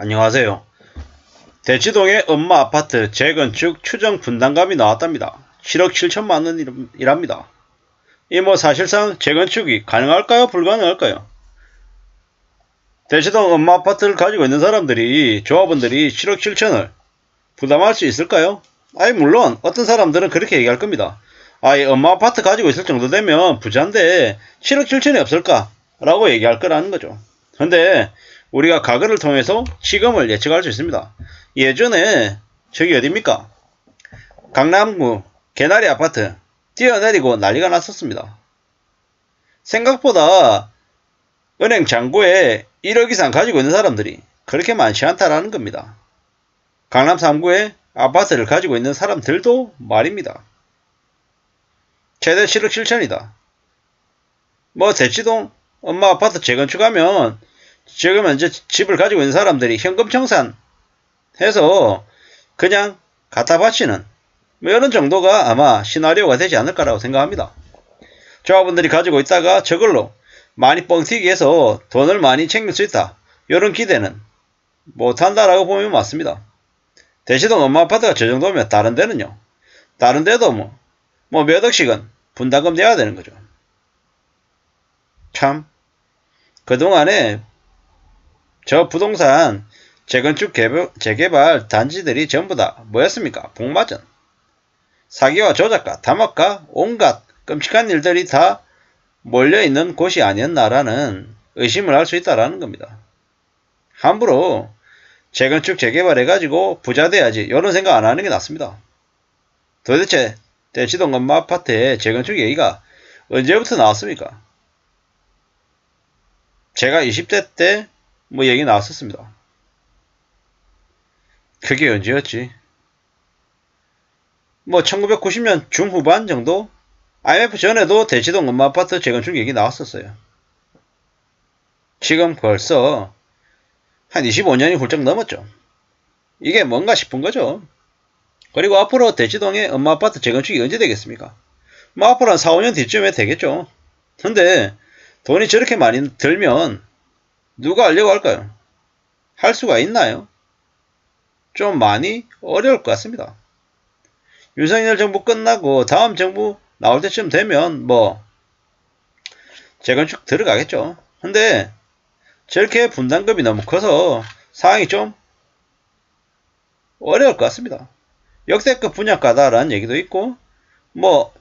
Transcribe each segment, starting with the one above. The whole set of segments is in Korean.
안녕하세요. 대치동의 엄마 아파트 재건축 추정 분담금이 나왔답니다. 7억 7천만 원이랍니다. 이 사실상 재건축이 가능할까요? 불가능할까요? 대치동 엄마 아파트를 가지고 있는 사람들이 조합원들이 7억 7천을 부담할 수 있을까요? 물론 어떤 사람들은 그렇게 얘기할 겁니다. 엄마 아파트 가지고 있을 정도 되면 부자인데 7억 7천이 없을까? 라고 얘기할 거라는 거죠. 근데 우리가 과거를 통해서 지금을 예측할 수 있습니다. 예전에 저기 어딥니까? 강남구 개나리 아파트 뛰어내리고 난리가 났었습니다. 생각보다 은행 잔고에 1억 이상 가지고 있는 사람들이 그렇게 많지 않다라는 겁니다. 강남 3구에 아파트를 가지고 있는 사람들도 말입니다. 최대 7억 7천이다. 대치동 엄마 아파트 재건축하면 지금 현재 집을 가지고 있는 사람들이 현금 청산해서 그냥 갖다 바치는 이런 정도가 아마 시나리오가 되지 않을까라고 생각합니다. 조합원들이 가지고 있다가 저걸로 많이 뻥튀기 해서 돈을 많이 챙길 수 있다. 이런 기대는 못한다라고 보면 맞습니다. 대치동 엄마 아파트가 저 정도면 다른 데는요. 다른 데도 몇 억씩은 분담금 내야 되는 거죠. 참 그동안에 저 부동산 재건축 재개발 단지들이 전부 다 뭐였습니까? 복마전, 사기와 조작과 담합과 온갖 끔찍한 일들이 다 몰려있는 곳이 아니었나라는 의심을 할 수 있다라는 겁니다. 함부로 재건축 재개발해가지고 부자 돼야지 이런 생각 안 하는 게 낫습니다. 도대체 대치동 엄마 아파트의 재건축 얘기가 언제부터 나왔습니까? 제가 20대 때 얘기 나왔었습니다. 그게 언제였지? 1990년 중후반 정도? IMF 전에도 대치동 엄마 아파트 재건축 얘기 나왔었어요. 지금 벌써 한 25년이 훌쩍 넘었죠. 이게 뭔가 싶은 거죠. 그리고 앞으로 대치동의 엄마 아파트 재건축이 언제 되겠습니까? 앞으로 한 4, 5년 뒤쯤에 되겠죠. 근데 돈이 저렇게 많이 들면 누가 하려고 할까요? 할 수가 있나요? 좀 많이 어려울 것 같습니다. 윤석열 정부 끝나고 다음 정부 나올 때쯤 되면 재건축 들어가겠죠. 근데 저렇게 분담금이 너무 커서 상황이 좀 어려울 것 같습니다. 역대급 분양가다라는 얘기도 있고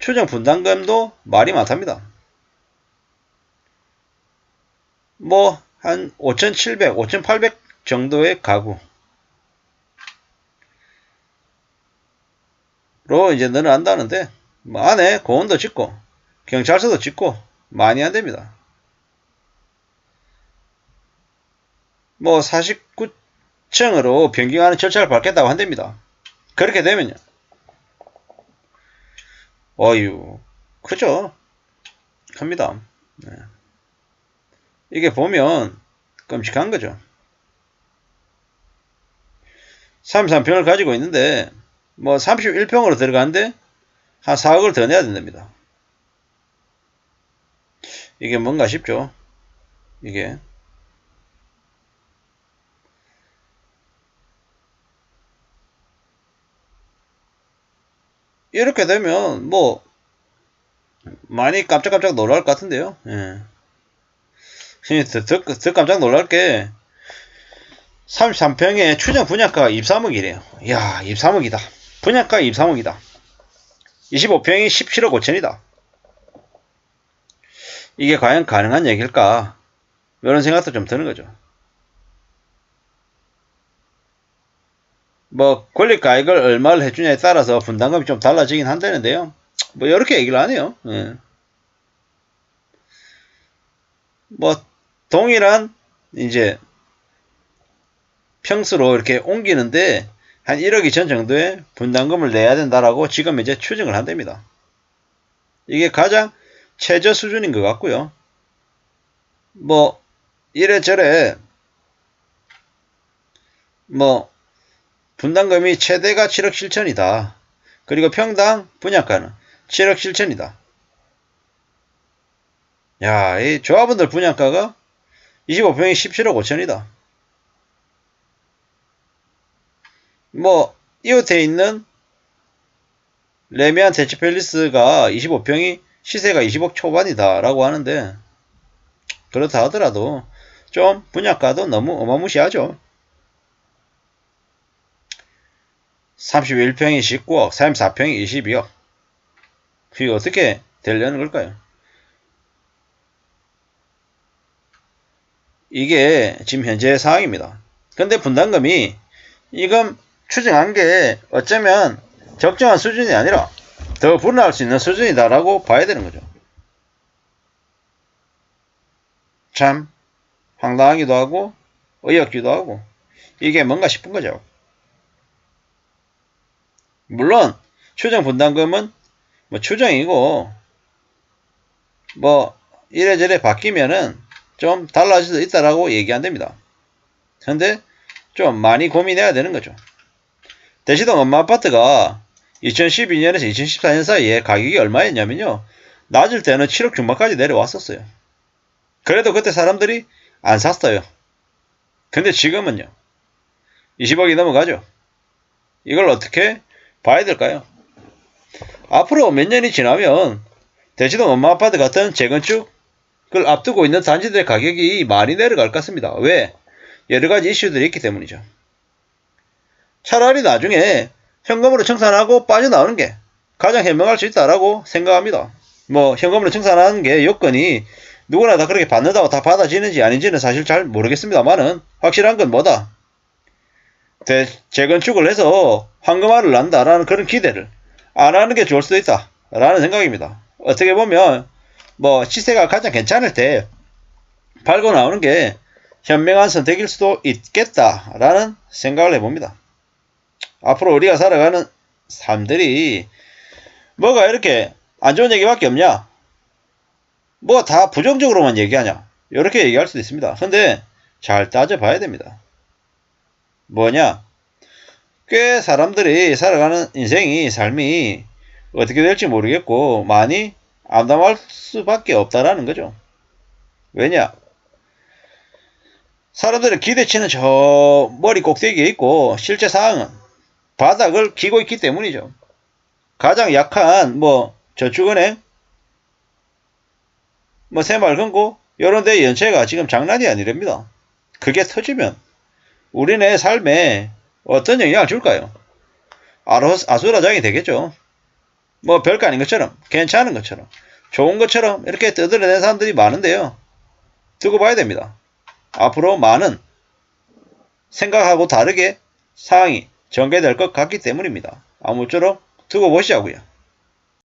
추정 분담금도 말이 많답니다. 한 5,700, 5,800 정도의 가구로 이제 늘어난다는데 안에 공원도 짓고 경찰서도 짓고 많이 안됩니다. 49층으로 변경하는 절차를 밟겠다고 한답니다. 그렇게 되면요. 어휴, 크죠? 큽니다. 네. 이게 보면 끔찍한 거죠. 33평을 가지고 있는데 31평으로 들어가는데 한 4억을 더 내야 된답니다. 이게 뭔가 싶죠? 이게 이렇게 되면 많이 깜짝깜짝 놀랄 것 같은데요. 예. 더 깜짝 놀랄 게 33평에 추정 분양가가 23억이래요. 이야, 23억이다. 분양가 23억이다. 25평이 17억 5천이다. 이게 과연 가능한 얘기일까? 이런 생각도 좀 드는 거죠. 권리 가액을 얼마를 해주냐에 따라서 분담금이 좀 달라지긴 한다는데요. 이렇게 얘기를 하네요. 예. 동일한 이제 평수로 이렇게 옮기는데 한 1억 2천 정도의 분담금을 내야 된다라고 지금 이제 추정을 한답니다. 이게 가장 최저 수준인 것 같고요. 이래저래 분담금이 최대가 7억 7천이다. 그리고 평당 분양가는 7억 7천이다. 야, 이 조합원들 분양가가 25평이 17억 5천이다. 뭐 이웃에 있는 레미안 대치팰리스가 25평이 시세가 20억 초반이다 라고 하는데, 그렇다 하더라도 좀 분양가도 너무 어마무시하죠. 31평이 19억, 34평이 22억. 그게 어떻게 되려는 걸까요? 이게 지금 현재 상황입니다. 근데 분담금이 이건 추정한 게 어쩌면 적정한 수준이 아니라 더 불어날 수 있는 수준이다라고 봐야 되는 거죠. 참 황당하기도 하고 어이없기도 하고 이게 뭔가 싶은 거죠. 물론 추정 분담금은 뭐 추정이고 뭐 이래저래 바뀌면은 좀 달라질 수 있다라고 얘기 안 됩니다. 근데 좀 많이 고민해야 되는 거죠. 대시동 엄마 아파트가 2012년에서 2014년 사이에 가격이 얼마였냐면요. 낮을 때는 7억 중반까지 내려왔었어요. 그래도 그때 사람들이 안 샀어요. 근데 지금은요. 20억이 넘어가죠. 이걸 어떻게 봐야 될까요? 앞으로 몇 년이 지나면 대시동 엄마 아파트 같은 재건축을 앞두고 있는 단지들의 가격이 많이 내려갈 것 같습니다. 왜? 여러가지 이슈들이 있기 때문이죠. 차라리 나중에 현금으로 청산하고 빠져나오는 게 가장 현명할 수 있다라고 생각합니다. 뭐 현금으로 청산하는 게 요건이 누구나 다 그렇게 받는다고 다 받아지는지 아닌지는 사실 잘 모르겠습니다만은 확실한 건 뭐다? 재건축을 해서 황금알을 난다라는 그런 기대를 안 하는 게 좋을 수도 있다 라는 생각입니다. 어떻게 보면 뭐 시세가 가장 괜찮을 때 팔고 나오는 게 현명한 선택일 수도 있겠다라는 생각을 해봅니다. 앞으로 우리가 살아가는 삶들이 뭐가 이렇게 안 좋은 얘기밖에 없냐? 뭐 다 부정적으로만 얘기하냐? 이렇게 얘기할 수도 있습니다. 근데 잘 따져봐야 됩니다. 뭐냐? 꽤 사람들이 살아가는 인생이 삶이 어떻게 될지 모르겠고 많이 암담할 수밖에 없다라는 거죠. 왜냐? 사람들의 기대치는 저 머리 꼭대기에 있고 실제 상황은 바닥을 기고 있기 때문이죠. 가장 약한 뭐 저축은행, 뭐 새마을금고 이런 데 연체가 지금 장난이 아니랍니다. 그게 터지면 우리네 삶에 어떤 영향을 줄까요? 아수라장이 되겠죠. 뭐 별거 아닌 것처럼 괜찮은 것처럼 좋은 것처럼 이렇게 떠들어내는 사람들이 많은데요. 두고 봐야 됩니다. 앞으로 많은 생각하고 다르게 상황이 전개될 것 같기 때문입니다. 아무쪼록 두고 보시자고요.